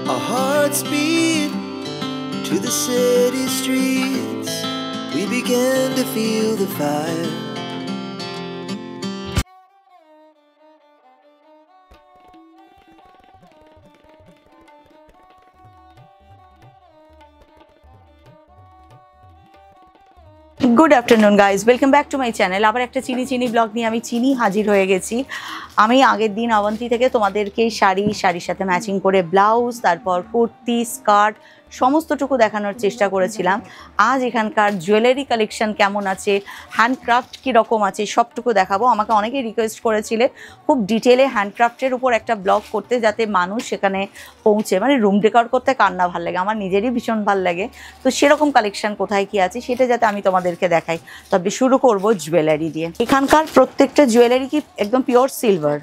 Our hearts beat to the city streets. We began to feel the fire. Good afternoon guys, welcome back to my channel. আবার একটা চিনি blog নিয়ে আমি হাজির হয়ে গেছি। আমি আগের দিন অবন্তী থেকে তোমাদেরকে শাড়ির সাথে ম্যাচিং করে ব্লাউজ, তারপর কুর্তি, স্কার্ট সমস্তটুকু দেখানোর চেষ্টা করেছিলাম। আজ এখানকার জুয়েলারি কালেকশন কেমন আছে, হ্যান্ডক্রাফট কীরকম আছে সবটুকু দেখাবো। আমাকে অনেকেই রিকোয়েস্ট করেছিলে খুব ডিটেলে হ্যান্ডক্রাফটের উপর একটা ব্লগ করতে, যাতে মানুষ সেখানে পৌঁছে, মানে রুম ডেকোর করতে কার না ভালো লাগে, আমার নিজেরই ভীষণ ভালো লাগে। তো সেরকম কালেকশন কোথায় কি আছে সেটা যাতে আমি তোমাদেরকে দেখাই। তবে শুরু করব জুয়েলারি দিয়ে। এখানকার প্রত্যেকটা জুয়েলারি কি একদম পিওর সিলভার,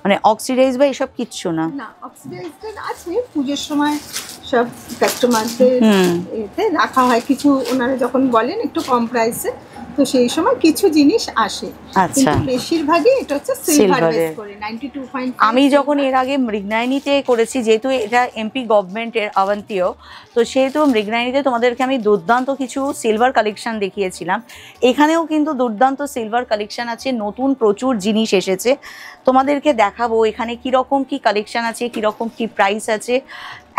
মানে অক্সিডাইজ বা এসব কিচ্ছু না? না, অক্সিডাইজড আছে। পুজোর সময় সব কাস্টমারদের এতে রাখা হয় কিছু, ওনারা যখন বলেন একটু কম প্রাইসে, তো সেই সময় কিছু জিনিস আসে। আচ্ছা, বেশিরভাগই এটা হচ্ছে সিলভার বেস করে 92.5। আমি যখন এর আগে মৃগনায়নীতে করেছি, যেহেতু এটা এমপি গভর্নমেন্টের অবন্তীও, তো সেহেতু মৃগনায়নীতে তোমাদেরকে আমি দুর্দান্ত কিছু সিলভার কালেকশন দেখিয়েছিলাম। এখানেও কিন্তু দুর্দান্ত সিলভার কালেকশন আছে, নতুন প্রচুর জিনিস এসেছে, তোমাদেরকে দেখাবো এখানে কীরকম কি কালেকশন আছে, কীরকম কি প্রাইস আছে।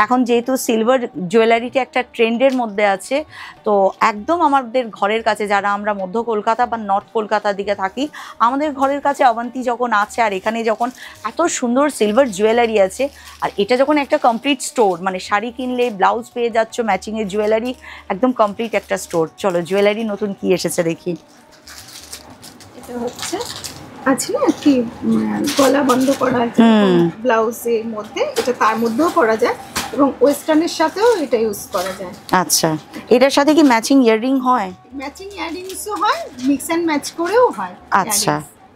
এখন যেহেতু সিলভার জুয়েলারিটা একটা ট্রেন্ডের মধ্যে আছে, তো একদম আমাদের ঘরের কাছে, যারা আমরা মধ্য কলকাতা বা নর্থ কলকাতার দিকে থাকি, আমাদের ঘরের কাছে অবন্তী যখন আছে, আর এখানে যখন এত সুন্দর সিলভার জুয়েলারি আছে, আর এটা যখন একটা কমপ্লিট স্টোর, মানে শাড়ি কিনলে ব্লাউজ পেয়ে যাচ্ছ, ম্যাচিংয়ের জুয়েলারি, একদম কমপ্লিট একটা স্টোর। চলো জুয়েলারি নতুন কি এসেছে দেখি। এটা হচ্ছে আছে না কি গলা বন্ধ করা ব্লাউজের মধ্যে, এটা তার মধ্যেও করা যায় এবং ওয়েস্টার্নের সাথেও এটা ইউজ করা যায়। আচ্ছা, এটার সাথে কি ম্যাচিং ইয়াররিং হয়? ম্যাচিং ইয়াররিংসও হয়, মিক্স এন্ড ম্যাচ করেও হয়। আচ্ছা,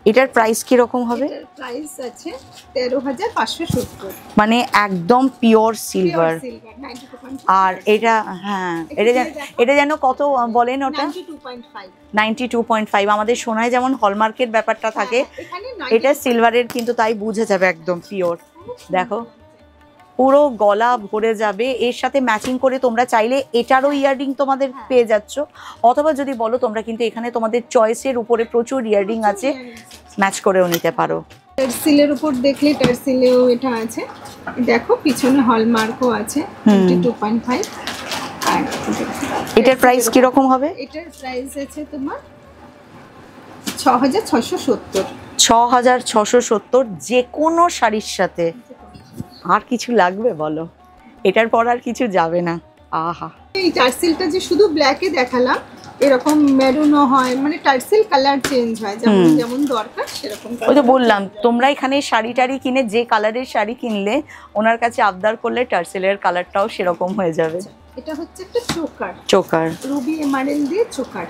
এটার প্রাইস কি রকম হবে? এটার প্রাইস আছে 13,570, মানে একদম পিওর সিলভার। আর এটা, হ্যাঁ, এটা যেন কত বলেন ওটা? 92.5। আমাদের সোনায় যেমন হলমার্কের ব্যাপারটা থাকে, এটা সিলভারের কিন্তু তাই বুঝে যাবে একদম পিওর। দেখো পুরো গলা ভরে যাবে, এর সাথে ম্যাচিং করে তোমরা চাইলে এটারও ইয়াররিং তোমাদের পেয়ে যাচ্ছ, অথবা যদি বলো তোমরা কিন্তু এখানে তোমাদের চয়েসের উপরে প্রচুর ইয়াররিং আছে, ম্যাচ করেও নিতে পারো। টার্সিলের উপর দেখলে টার্সিলেও এটা আছে, দেখো পিছনে হলমার্কও আছে 92.5। আর এটার প্রাইস কি রকম হবে? এটার প্রাইস আছে তোমার 6,670। 6,670 যে কোনো শাড়ির সাথে। আর কিছু লাগবে বলো? এটার পর আর কিছু যাবে না। আহা, এই টার্সিলটা যে শুধু ব্ল্যাকে দেখালাম, এরকম মেরুনও হয়, মানে টার্সিল কালার চেঞ্জ হয়, যেমন যেমন দরকার সেরকম। ওই তো বললাম, তোমরা এখানে শাড়ি টাড়ি কিনে যে কালারের শাড়ি কিনলে ওনার কাছে আবদার করলে টার্সিলের কালারটাও সেরকম হয়ে যাবে। এটা হচ্ছে একটা চোকার রুবি এমারেল দিয়ে চোকার।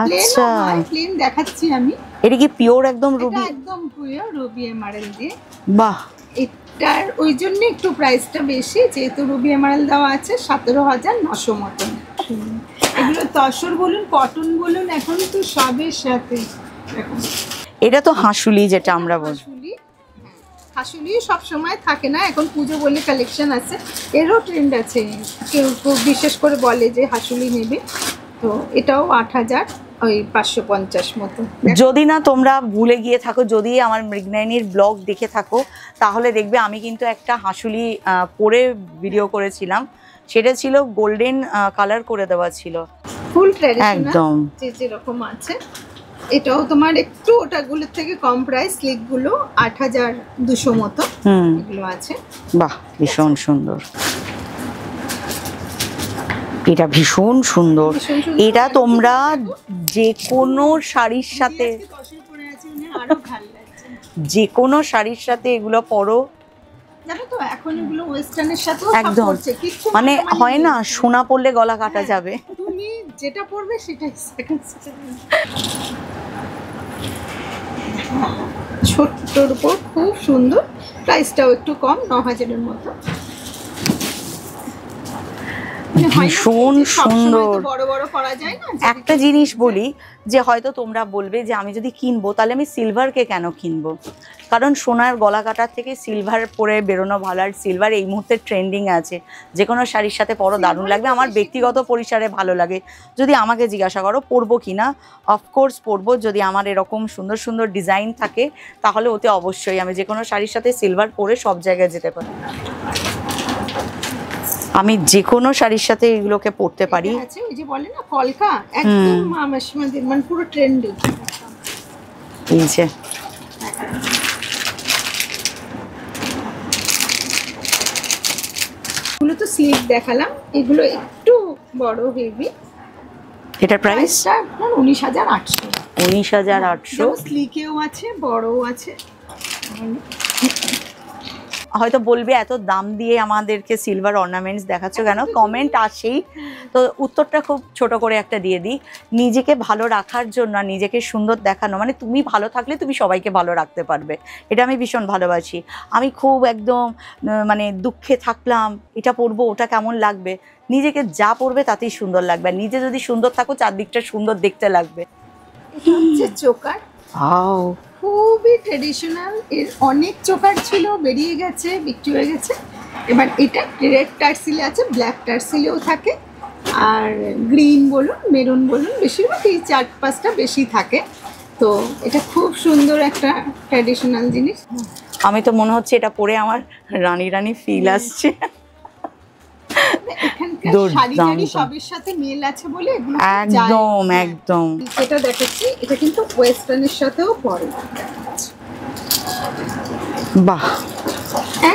আচ্ছা, প্লেন দেখাচ্ছি আমি। এটা কি পিওর একদম রুবি? একদম পিওর রুবি এমারেল দিয়ে। বাহ, এটার ওই জন্য একটু প্রাইসটা বেশি, যেহেতু রুবি এমারেল দেওয়া আছে 17,900 মতন। এগুলো তসর বলুন, কটন বলুন, এখন তো সবের সাথে। এটা তো হাসুলি, যেটা আমরা বলি হাসুলি সব সময় থাকে না, এখন পুজো বলে কালেকশন আছে, এরও ট্রেন্ড আছে। কেউ বিশেষ করে বলে যে হাসুলি নেবে, তো এটাও 8,550 মতো। যদি না তোমরা ভুলে গিয়ে থাকো, যদি আমার মৃগনায়নীর ব্লগ দেখে থাকো, তাহলে দেখবে আমি কিন্তু একটা হাসুলি পরে ভিডিও করেছিলাম, সেটা ছিল গোল্ডেন কালার করে দেওয়া ছিল, ফুল ট্র্যাডিশনাল একদম যেরকম আছে। এটাও তোমার একটু ওটাগুলোর থেকে কম প্রাইস, স্লিকগুলো 8,200 মতো এগুলো আছে। বাহ, ভীষণ সুন্দর, এটা ভীষণ সুন্দর। এটা তোমরা যে কোনো শাড়ির সাথে, যে কোনো শাড়ির সাথে এগুলো পরো, একদম মানে হয় না সোনা পরলে গলা কাটা যাবে। তুমি যেটা পরবে সেটাই। ছোট্টর উপর খুব সুন্দর, প্রাইসটাও একটু কম, 9,000-এর মতো। ভীষণ সুন্দর। বড় বড় করা যায় না। একটা জিনিস বলি, যে হয়তো তোমরা বলবে যে আমি যদি কিনবো তাহলে আমি সিলভারকে কেন কিনবো, কারণ সোনার গলা কাটার থেকে সিলভার পরে বেরোনো ভালো, আর সিলভার এই মুহূর্তে ট্রেন্ডিং আছে, যে কোনো শাড়ির সাথে পরো দারুণ লাগবে। আমার ব্যক্তিগত পরিসরে ভালো লাগে। যদি আমাকে জিজ্ঞাসা করো পরবো কি না, অফকোর্স পরবো। যদি আমার এরকম সুন্দর সুন্দর ডিজাইন থাকে তাহলে ওতে অবশ্যই আমি যে কোনো শাড়ির সাথে সিলভার পরে সব জায়গায় যেতে পারি। আমি যে কোনো শাড়ির সাথে এগুলোকে পরতে পারি। আছে ওই যে বলে না কলকা, একদম মাসিমাদের মানে পুরো ট্রেন্ডি। এই যে এগুলো তো স্লিক দেখালাম, এগুলো একটু বড় হেভি। এটার প্রাইস 19,800। 19,800। স্লিকেও আছে, বড়ও আছে। হয়তো বলবে এত দাম দিয়ে আমাদেরকে সিলভার অর্নামেন্টস দেখাচ্ছ কেন, কমেন্ট আসেই তো উত্তরটা খুব ছোট করে একটা দিয়ে দিই। নিজেকে ভালো রাখার জন্য আর নিজেকে সুন্দর দেখানো, মানে তুমি ভালো থাকলে তুমি সবাইকে ভালো রাখতে পারবে, এটা আমি ভীষণ ভালোবাসি। আমি খুব একদম মানে দুঃখে থাকলাম, এটা পরবো ওটা কেমন লাগবে, নিজেকে যা পরবে তাতেই সুন্দর লাগবে। আর নিজে যদি সুন্দর থাকো চারদিকটা সুন্দর দেখতে লাগবে। এটা হচ্ছে চোকার, ওয়াও খুবই ট্রেডিশনাল। এর অনেক চোকার ছিল, বেরিয়ে গেছে, বিক্রি হয়ে গেছে। এবার এটা রেড টার্সিলে আছে, ব্ল্যাক টার্সিলেও থাকে, আর গ্রিন বলুন মেরুন বলুন, বেশিরভাগ এই 4-5টা বেশি থাকে। তো এটা খুব সুন্দর একটা ট্র্যাডিশনাল জিনিস। আমি তো মনে হচ্ছে এটা পরে আমার রানী রানী ফিল আসছে। এখানকার শাড়ি টাড়ি সবের সাথে মেল আছে বলে এগুলো একদম একদম। এটা দেখাচ্ছি, এটা কিন্তু ওয়েস্টার্নের সাথেও পরে। বাহ,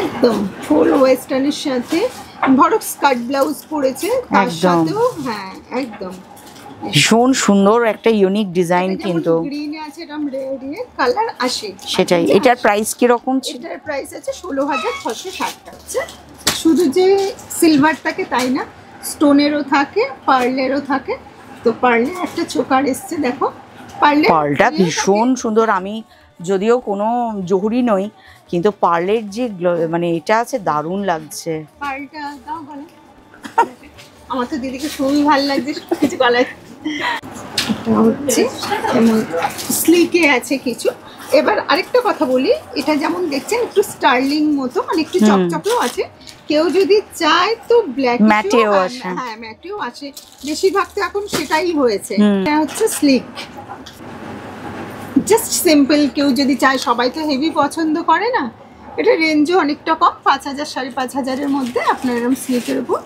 একদম ফুল ওয়েস্টার্নের সাথে ধরো স্কার্ট ব্লাউজ পরেছে তার সাথেও, হ্যাঁ একদম ভীষণ সুন্দর একটা ইউনিক ডিজাইন। কিন্তু গ্রিন আছে, এরকম রেড কালার আসে। সেটাই। এটার প্রাইস কি রকম? এটার প্রাইস আছে 16,660 টাকা। শুধু যে সিলভার থাকে তাই না, স্টোনেরও থাকে, পার্লেরও থাকে। তো পার্লের একটা চোকার এসছে, দেখো পার্লটা ভীষণ সুন্দর। আমি যদিও কোনো জহুরি নই, কিন্তু পার্লের যে মানে এটা আছে দারুণ লাগছে। পার্লটা দাও বলে, আমার তো দিদিকে খুবই ভালো লাগছে কিছু গলায়। হচ্ছে স্লিকে আছে কিছু। এবার আরেকটা কথা বলি, এটা যেমন দেখছেন একটু স্টার্লিং মতো, মানে একটু চকচকেও আছে। কেউ যদি চায় তো ব্ল্যাক ম্যাটেও আছে, হ্যাঁ ম্যাটেও আছে, বেশিরভাগ তো এখন সেটাই হয়েছে। এটা হচ্ছে স্লিক, জাস্ট সিম্পল। কেউ যদি চায়, সবাই তো হেভি পছন্দ করে না। এটা রেঞ্জও অনেকটা কম, 5,000 5,500-এর মধ্যে আপনার এরকম স্লিকের উপর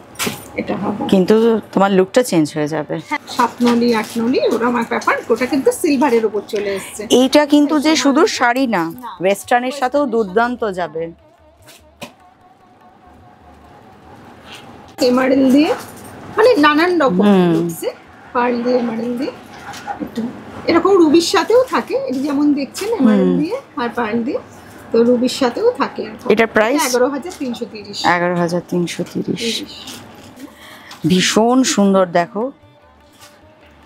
এটা হবে। কিন্তু তোমার লুকটা চেঞ্জ হয়ে যাবে। 7 নলি 8 নলি ওরকম এক ব্যাপার। ওটা কিন্তু সিলভারের উপর চলে এসছে। এইটা কিন্তু যে শুধু শাড়ি না, ওয়েস্টার্নের সাথেও দুর্দান্ত যাবে। এমারেল দিয়ে, মানে নানান রকম লুকসে পার্ল দিয়ে, এমারেল দিয়ে, এরকম রুবির সাথেও থাকে। এটা যেমন দেখছেন এমারেল দিয়ে আর পার্ল দিয়ে, তো রুবির সাথেও থাকে। এটার প্রাইস 11,330। 11,330। ভীষণ সুন্দর, দেখো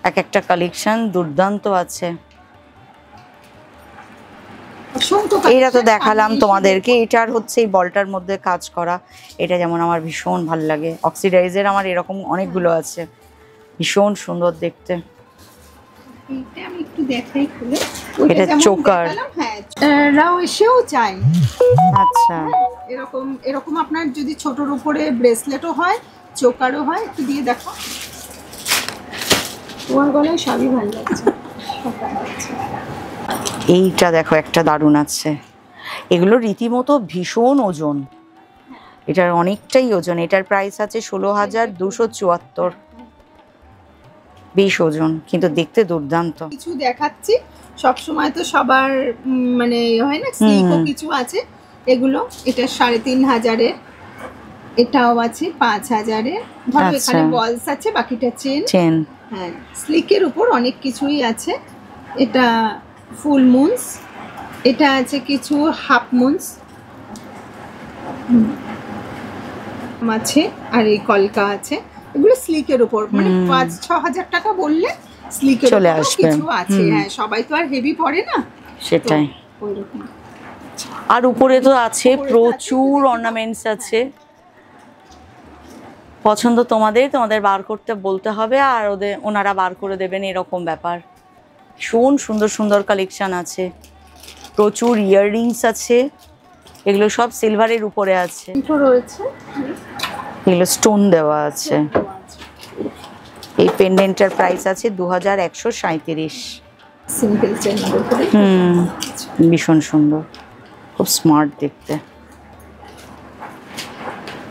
এক একটা কালেকশন দুর্দান্ত আছে। এটা তো দেখালাম তোমাদেরকে। এটার হচ্ছে এই বলটার মধ্যে কাজ করা, এটা যেমন আমার ভীষণ ভালো লাগে। অক্সিডাইজের আমার এরকম অনেকগুলো আছে, ভীষণ সুন্দর দেখতে। এটা আমি একটু দেখাই খুলে। এটা চোকার, হ্যাঁ রাও এসেও চাই। আচ্ছা এরকম এরকম আপনার যদি ছোটর উপরে ব্রেসলেটও হয়, চোকারও হয়, একটু দিয়ে দেখো। তোমার গলায় সবই ভালো লাগছে। এইটা দেখো একটা দারুণ আছে। এগুলো রীতিমতো ভীষণ ওজন, এটার অনেকটাই ওজন। এটার প্রাইস আছে 16,274। বেশ ওজন, কিন্তু দেখতে দুর্দান্ত। কিছু দেখাচ্ছি, সব সময় তো সবার মানে হয় না, স্লিকও কিছু আছে এগুলো। এটা 3,500-এর, এটাও আছে 5,000-এর। ধরো এখানে বলস আছে, বাকিটা চেন। হ্যাঁ, স্লিকের উপর অনেক কিছুই আছে। এটা ফুল মুনস, এটা আছে কিছু হাফ মুনস আছে, আর এই কলকা আছে। এগুলো স্লিকের উপর, মানে 5-6 হাজার টাকা বললে স্লিকের চলে আসবে। কিছু আছে। হ্যাঁ, সবাই তো আর হেভি পরে না, সেটাই। ওইরকম। আর উপরে তো আছে প্রচুর অর্নামেন্টস আছে। পছন্দ তোমাদের, তোমাদের বার করতে বলতে হবে, আর ওনারা বার করে দেবেন, এরকম ব্যাপার। ভীষণ সুন্দর সুন্দর কালেকশন আছে। প্রচুর ইয়াররিংস আছে, এগুলো সব সিলভারের উপরে আছে, রয়েছে, এগুলো স্টোন দেওয়া আছে। এই পেন্ডেন্টটার প্রাইস আছে 2137। সিম্পল চেনের উপরে। ভীষণ সুন্দর, খুব স্মার্ট দেখতে।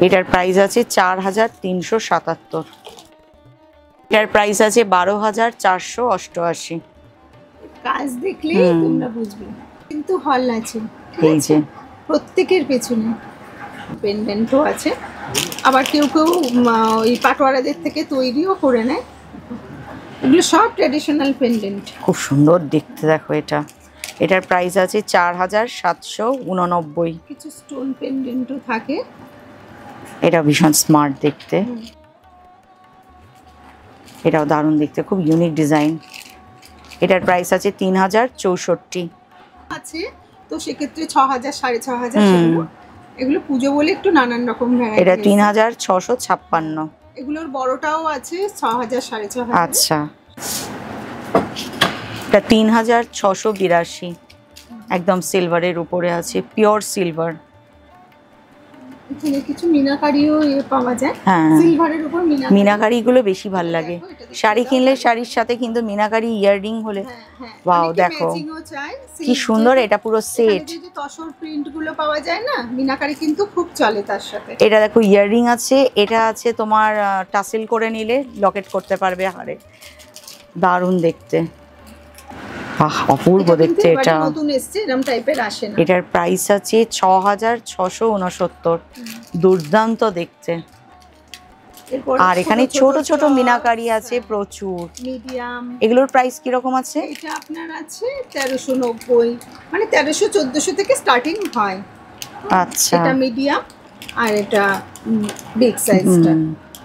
এটার প্রাইস আছে 4377। এটার প্রাইস আছে 12488। কাজ দেখলে তোমরা বুঝবে, কিন্তু হল আছে এই যে প্রত্যেকের পেছনে পেন্ডেন্টও আছে। আবার কেউ কেউ ওই পাটোয়ারাদের থেকে তৈরিও করে নেয়। এগুলো সব ট্র্যাডিশনাল পেন্ডেন্ট, খুব সুন্দর দেখতে। দেখো এটা, এটার প্রাইস আছে 4789। কিছু স্টোন পেন্ডেন্টও থাকে। এটা ভীষণ স্মার্ট দেখতে, এটাও দারুণ দেখতে, খুব ইউনিক ডিজাইন। এটার প্রাইস আছে 3064 আছে। তো সেক্ষেত্রে 6000 6500 সেগুলো। এগুলো পুজো বলে একটু নানান রকম ভ্যারাইটি। এটা 3656। এগুলোর বড়টাও আছে 6000 6500। আচ্ছা, এটা 3682, একদম সিলভারের উপরে আছে, পিওর সিলভার। এখানে কিছু মিনাকারিও পাওয়া যায়। হ্যাঁ, সিলভারের উপর মিনাকারিগুলো বেশি ভালো লাগে। শাড়ি কিনলে শাড়ির সাথে কিন্তু মিনাকারি ইয়াররিং হলে ওয়াও, দেখো কি সুন্দর। এটা পুরো সেট। এই যে তসর প্রিন্ট গুলো পাওয়া যায় না, মিনাকারি কিন্তু খুব চলে তার সাথে। এটা দেখো ইয়াররিং আছে, এটা আছে তোমার টাসেল করে নিলে লকেট করতে পারবে হারে, দারুণ দেখতে। বাহ, অপূর্ব দেখতে। এটা নতুন এসেছে, এরকম টাইপের আসে না। এটার প্রাইস আছে 6669। দুর্দান্ত দেখতে। আর এখানে ছোট ছোট মিনাকারি আছে প্রচুর, মিডিয়াম। এগুলোর প্রাইস কি রকম আছে? এটা আপনার আছে 1390, মানে 1300 1400 থেকে স্টার্টিং হয়। আচ্ছা, এটা মিডিয়াম আর এটা বিগ সাইজটা,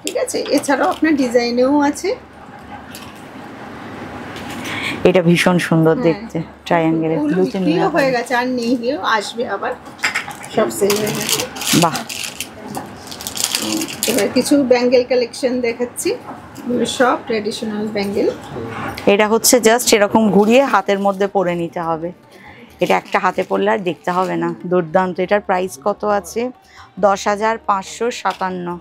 ঠিক আছে। এছাড়াও আপনার ডিজাইনেও আছে। এটা ভীষণ সুন্দর দেখতে, ট্রায়াঙ্গেলের ব্লুতে নিয়ে হয়ে গেছে, আর নেই, আসবে আবার, সব সেল হয়ে গেছে। বাহ, এবার কিছু ব্যাঙ্গেল কালেকশন দেখাচ্ছি, সব ট্র্যাডিশনাল ব্যাঙ্গেল। এটা হচ্ছে জাস্ট এরকম ঘুরিয়ে হাতের মধ্যে পরে নিতে হবে, এটা একটা হাতে পরলে আর দেখতে হবে না। দুর্দান্ত। এটার প্রাইস কত আছে? 10557।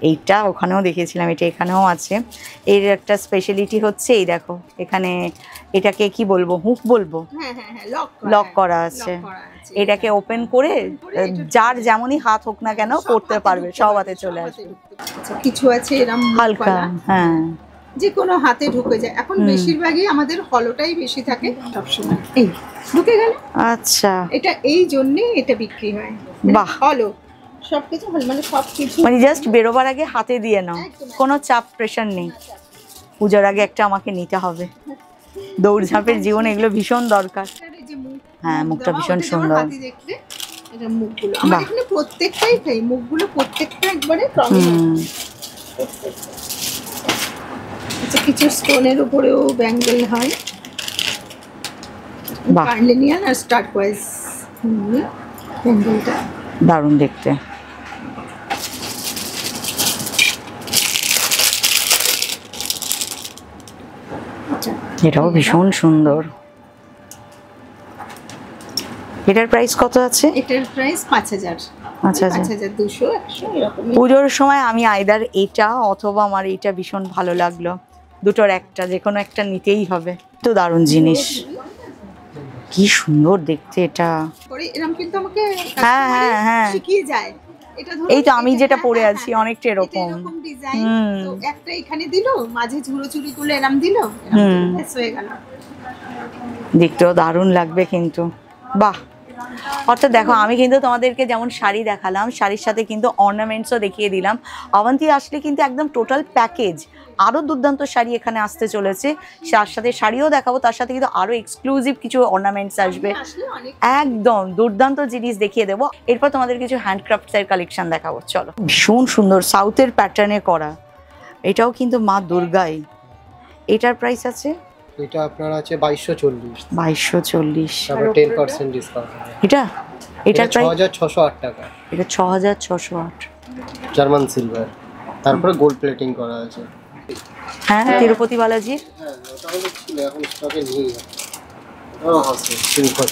এইটা ওখানেও দেখেছিলাম, এটা এখানেও আছে। এর একটা স্পেশালিটি হচ্ছে এই দেখো, এখানে এটাকে কি বলবো, হুক বলবো, লক করা আছে। এটাকে ওপেন করে যার যেমনই হাত হোক না কেন পড়তে পারবে, সব হাতে চলে আসবে। কিছু আছে এরকম হালকা, হ্যাঁ, যে কোনো হাতে ঢুকে যায়। এখন বেশিরভাগই আমাদের হলোটাই বেশি থাকে সবসময়। এই ঢুকে গেল। আচ্ছা, এটা এই জন্যই এটা বিক্রি হয়। বাহ, হলো সবকিছু, মানে সবকিছু মানে জাস্ট বেরোবার আগে হাতে দিয়ে নাও, কোনো চাপ প্রেশার নেই। পুজোর আগে একটা আমাকে নিতে হবে, দৌড়ঝাঁপের জীবনে এগুলো ভীষণ দরকার। হ্যাঁ, মুখটা ভীষণ সুন্দর। এটা মুখগুলো আমার এখানে প্রত্যেকটাই তাই, মুখগুলো প্রত্যেকটা একবারে প্রমিনেন্ট। আচ্ছা, কিছু স্টোনের উপরেও ব্যাঙ্গেল হয়, কার্লিনিয়ান আর স্টার্কওয়াইজ ব্যাঙ্গেলটা দারুণ দেখতে। এটাও ভীষণ সুন্দর। এটার প্রাইস কত আছে? এটার প্রাইস 5000। আচ্ছা, 5200 100 এরকম। পুজোর সময় আমি আইদার এটা অথবা আমার এটা ভীষণ ভালো লাগলো, দুটোর একটা, যে কোনো একটা নিতেই হবে। তো দারুণ জিনিস, কি সুন্দর দেখতে এটা। এরকম কিন্তু আমাকে হ্যাঁ হ্যাঁ হ্যাঁ শিখিয়ে যায়। এটা ধরো, এই তো আমি যেটা পরে আছি অনেকটা এরকম ডিজাইন, তো একটা এখানে দিলো, মাঝে ঝুড়োঝুড়ি গুলো এরকম দিলো, ব্যাস হয়ে গেল। দেখতেও দারুণ লাগবে কিন্তু। বাহ, অর্থাৎ দেখো আমি কিন্তু তোমাদেরকে যেমন শাড়ি দেখালাম, শাড়ির সাথে কিন্তু অর্নামেন্টসও দেখিয়ে দিলাম। অবন্তী আসলে কিন্তু একদম টোটাল প্যাকেজ, আরও দুর্দান্ত শাড়ি এখানে আসতে চলেছে। তার সাথে শাড়িও দেখাবো, তার সাথে কিন্তু আরও এক্সক্লুসিভ কিছু অর্নামেন্টস আসবে, একদম দুর্দান্ত জিনিস দেখিয়ে দেবো। এরপর তোমাদের কিছু হ্যান্ডক্রাফটসের কালেকশন দেখাবো। চলো, ভীষণ সুন্দর সাউথের প্যাটার্নে করা, এটাও কিন্তু মা দুর্গাই। এটার প্রাইস আছে, এটা আপনার আছে 2240। 2240, তারপর 10% ডিসকাউন্ট। এটার প্রাইস 6608 টাকা। এটা 6608, জার্মান সিলভার, তারপরে গোল্ড প্লেটিং করা আছে। হ্যাঁ, তিরুপতি বালাজির। হ্যাঁ, ওটা হলো ছিল, এখন স্টকে নেই। সিলভার,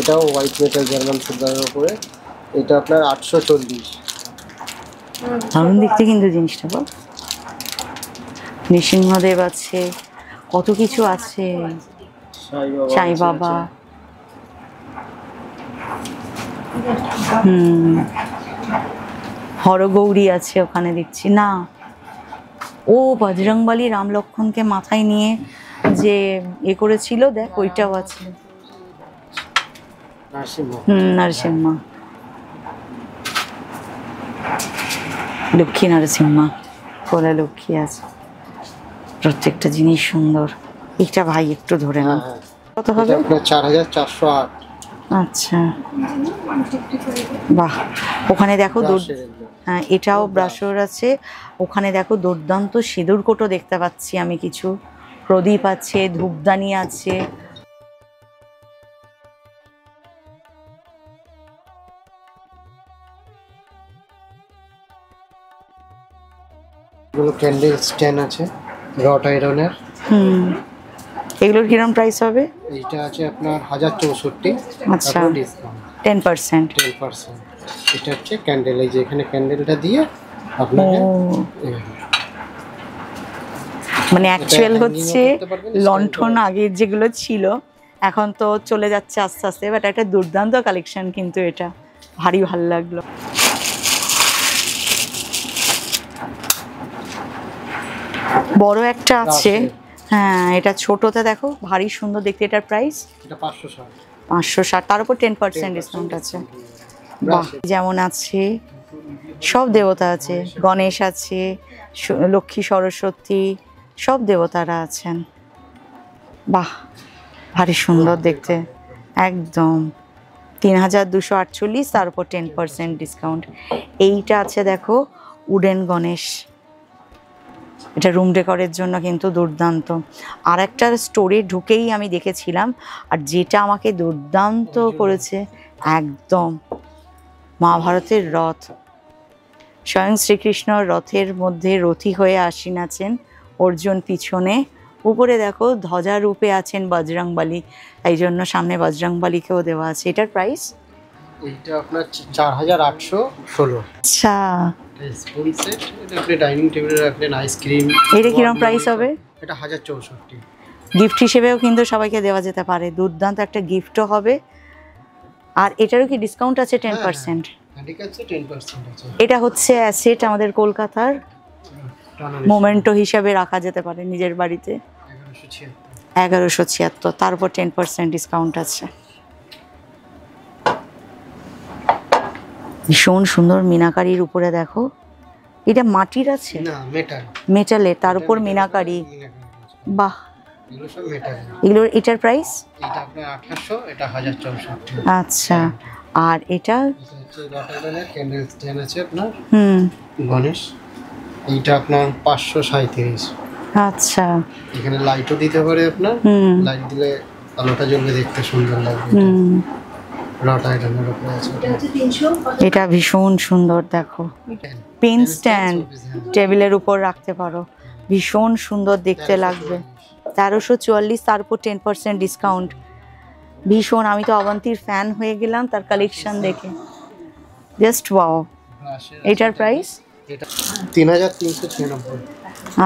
এটাও হোয়াইট মেটাল জার্মান সিলভারের উপরে। এটা আপনার 840। দারুণ দেখতে কিন্তু জিনিসটা বল। নৃসিংহদেব আছে, কত কিছু আছে, সাই বাবা। হরগৌরী আছে ওখানে দেখছি না। ও বজরংবলী রাম লক্ষ্মণকে মাথায় নিয়ে যে করেছিল, দেখ ওইটাও আছে। নরসিংহ, লক্ষ্মী নরসিংহ, কোলে লক্ষ্মী আছে। প্রত্যেকটা জিনিস সুন্দর। এটা ভাই একটু ধরে না, কত হবে? 4408। আচ্ছা, বাহ। ওখানে দেখো হ্যাঁ, এটাও ব্রাশর আছে। ওখানে দেখো দুর্দান্ত সিঁদুর কোটো দেখতে পাচ্ছি আমি, কিছু প্রদীপ আছে, ধূপদানি আছে। এগুলো ক্যান্ডেল স্ট্যান্ড আছে রট আয়রনের। এগুলোর কিরকম প্রাইস হবে? এইটা আছে আপনার 1064। আচ্ছা, ডিসকাউন্ট 10%। 10%। এটা হচ্ছে ক্যান্ডেল, এই যে এখানে ক্যান্ডেলটা দিয়ে আপনাকে মানে অ্যাকচুয়াল হচ্ছে লণ্ঠন আগের যেগুলো ছিল এখন তো চলে যাচ্ছে আস্তে আস্তে, বাট একটা দুর্দান্ত কালেকশন কিন্তু, এটা ভারী ভালো লাগলো। বড় একটা আছে, হ্যাঁ এটা ছোটতে দেখো ভারী সুন্দর দেখতে। এটার প্রাইস? এটা 560। 560, তার উপর 10% ডিসকাউন্ট আছে। বাহ, যেমন আছে সব দেবতা আছে, গণেশ আছে, লক্ষ্মী সরস্বতী, সব দেবতারা আছেন। বাহ, ভারী সুন্দর দেখতে একদম। 3248, তার উপর 10% ডিসকাউন্ট। এইটা আছে দেখো উডেন গণেশ, এটা রুম ডেকোরের জন্য কিন্তু দুর্দান্ত। আর একটা স্টোরে ঢুকেই আমি দেখেছিলাম, আর যেটা আমাকে দুর্দান্ত করেছে একদম, মহাভারতের রথ। স্বয়ং শ্রীকৃষ্ণ রথের মধ্যে রথী হয়ে আসীন আছেন, অর্জুন পিছনে, উপরে দেখো ধ্বজা রূপে আছেন বজরংবলী, এই জন্য সামনে বজরংবলীকেও দেওয়া আছে। এটার প্রাইস? এইটা আপনার 4816। আচ্ছা, স্পুন সেট। এটা আপনি ডাইনিং টেবিলে রাখলেন, আইসক্রিম। এটা কিরকম প্রাইস হবে? এটা 1064। গিফট হিসেবেও কিন্তু সবাইকে দেওয়া যেতে পারে, দুর্দান্ত একটা গিফটও হবে। আর এটারও কি ডিসকাউন্ট আছে? 10%। ঠিক আছে, 10% আছে। এটা হচ্ছে অ্যাসেট আমাদের কলকাতার, মোমেন্টো হিসাবে রাখা যেতে পারে নিজের বাড়িতে। 1176, তার উপর 10% ডিসকাউন্ট আছে। ভীষণ সুন্দর মিনাকারির উপরে দেখো, এটা মাটির আছে না মেটাল, মেটালে, তার উপর মিনাকারি। বাহ, এগুলো সব মেটাল। এগুলোর এটার প্রাইস? এটা আপনার 2800, এটা 1064। আচ্ছা, আর এটা হচ্ছে রটাইডালের ক্যান্ডেল স্ট্যান্ড আছে আপনার, গণেশ। এইটা আপনার 537। আচ্ছা, এখানে লাইটও দিতে পারে আপনার, লাইট দিলে আলোটা জ্বলবে, দেখতে সুন্দর লাগবে। রটাইডালের উপরে আছে। এটা ভীষণ সুন্দর দেখো, পেন স্ট্যান্ড, টেবিলের উপর রাখতে পারো, ভীষণ সুন্দর দেখতে লাগবে। 1344, তার উপর 10% ডিসকাউন্ট। ভীষণ, আমি তো অবন্তীর ফ্যান হয়ে গেলাম তার কালেকশন দেখে, জাস্ট ওয়াও। এটার প্রাইস? এটা 3396।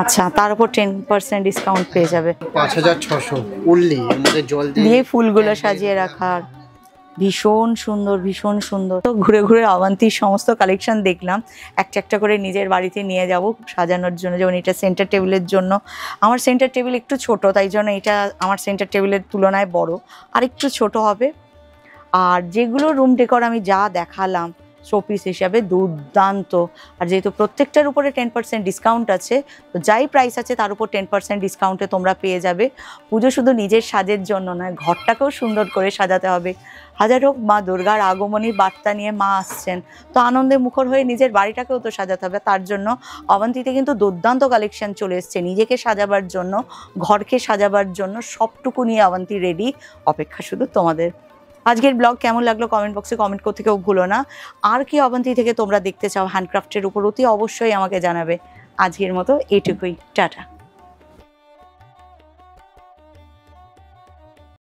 আচ্ছা, তার উপর 10% ডিসকাউন্ট পেয়ে যাবে। 5600 উল্লি, আমাদের জল দিয়ে ফুলগুলো সাজিয়ে রাখার, ভীষণ সুন্দর, ভীষণ সুন্দর। তো ঘুরে ঘুরে অবন্তীর সমস্ত কালেকশন দেখলাম, একটা একটা করে নিজের বাড়িতে নিয়ে যাব সাজানোর জন্য। যেমন এটা সেন্টার টেবিলের জন্য, আমার সেন্টার টেবিল একটু ছোট, তাই জন্য এটা আমার সেন্টার টেবিলের তুলনায় বড়, আর একটু ছোট হবে। আর যেগুলো রুম ডেকর আমি যা দেখালাম শোপিস হিসাবে দুর্দান্ত। আর যেহেতু প্রত্যেকটার উপরে 10% ডিসকাউন্ট আছে, তো যাই প্রাইস আছে তার উপর 10% ডিসকাউন্টে তোমরা পেয়ে যাবে। পুজো শুধু নিজের সাজের জন্য নয়, ঘরটাকেও সুন্দর করে সাজাতে হবে। হাজার হোক মা দুর্গার আগমনীর বার্তা নিয়ে মা আসছেন, তো আনন্দে মুখর হয়ে নিজের বাড়িটাকেও তো সাজাতে হবে। তার জন্য অবন্তীতে কিন্তু দুর্দান্ত কালেকশন চলে এসছে, নিজেকে সাজাবার জন্য, ঘরকে সাজাবার জন্য, সবটুকু নিয়ে অবন্তী রেডি, অপেক্ষা শুধু তোমাদের। আজকের ব্লগ কেমন লাগলো কমেন্ট বক্সে কমেন্ট করতে কেউ ভুলো না। আর কি অবন্তী থেকে তোমরা দেখতে চাও হ্যান্ডক্রাফটের উপর, অতি অবশ্যই আমাকে জানাবে। আজকের মতো এটুকুই, টাটা।